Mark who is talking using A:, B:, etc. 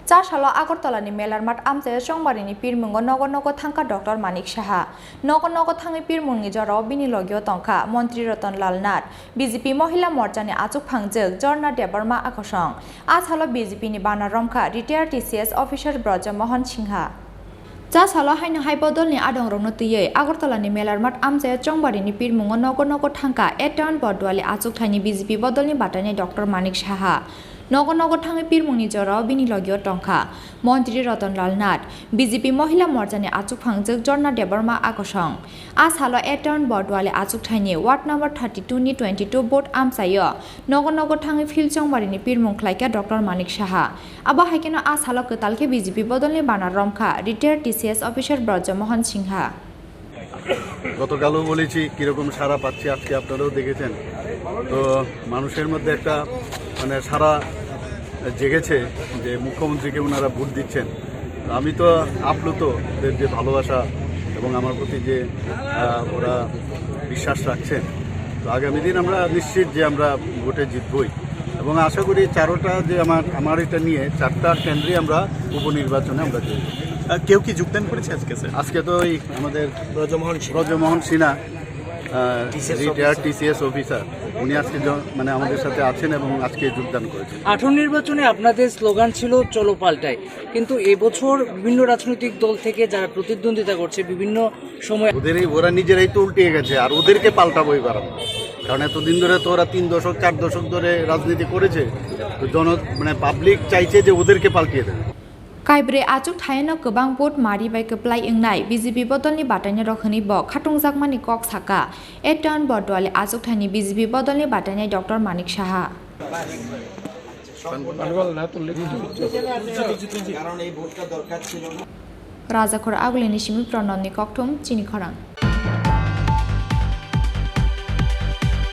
A: Chasalo Agartala ni Melarmath Amchaio Chongbari ni Pirmungo Nogo Thangkha Dr.Manik Saha Nogo Thangi Pirmungi Jaro Bini Logio Thangkha Montri Ratan Nath BJP Mohila Morcha ni Achuk Phangjak Jorna Debarma Akosong Chasalo BJP ni Bana Romkha Retired TCS Officer Dr.Manik Singha Chasalo haino haibodol ni adong rongno tuye Agartala ni Melarmath Amchaio Chongbari ni Pirmungo Nogo Thangkha Eton Bodwali Achuk Thani BJP bodol ni batani Dr.Manik Saha Nogo Thangi Pirmungi Jaro Bini Logio Thangkha Montri Ratan Nath BJP Mohila Morcha ni Achuk Phangjak Jorna Debarma Akosong Chasalo Eton Bodwali Achuk Thani Ward number 32 ni 22 Board Amchaio Nogo Thangi Phil Chongbari ni Pirmung Khlaika Dr.Manik Saha Aba haikeno Chasalo Ketalke BJP bodol ni Bana Romkha Retired TCS Officer Dr.Manik Singha
B: গতকালও বলেছি কিরকম সারা পাচ্ছি আজকে আপনারাও দেখেছেন তো মানুষের মধ্যে একটা মানে সারা জেগেছে যে মুখ্যমন্ত্রীকে ওনারা ভোট দিচ্ছেন আমি তো আপ্লুত ওদের যে ভালোবাসা এবং আমার প্রতি যে ওরা বিশ্বাস রাখছেন তো আগামী দিন আমরা নিশ্চিত যে আমরা ভোটে জিতবই এবং আশা করি চারোটা যে আমার এটা নিয়ে চারটা কেন্দ্রে আমরা উপনির্বাচনে আমরা জিতব
C: কেউ কি যোগদান করেছে আজকে স্যার
B: আজকে তো এই আমাদের Brajmohan Sinha retired TCS officer উনি আজকে মানে আমাদের সাথে আছেন এবং আজকে যোগদান করেছেন
D: 18 নির্বাচনে আপনাদের স্লোগান ছিল চলো পাল্টাই কিন্তু এবছর বিভিন্ন রাজনৈতিক দল থেকে যারা প্রতিদ্বন্দ্বিতা করছে বিভিন্ন সময়
B: ওরা নিজেরাই তো উল্টে গেছে আর ওদেরকে পাল্টাবই পারাবো কারণ এতদিন ধরে তো ওরা 3 দশক 4 দশক ধরে রাজনীতি করেছে তো মানে পাবলিক চাইছে যে ওদেরকে পাল্টিয়ে দেবে
A: Kaibre Achuk Thayano Gobang Boat Mari by Kaplai Ingnai, BJP Bodolni Batanya Rokhani Bok, Khatung Zakmani Kok Saka, Eton Bodwali Achuk Thani BJP Bodolni Batanya Dr.Manik Saha. Raja Khora Agulini Shimi Pranoni Koktum, Chini Khorang.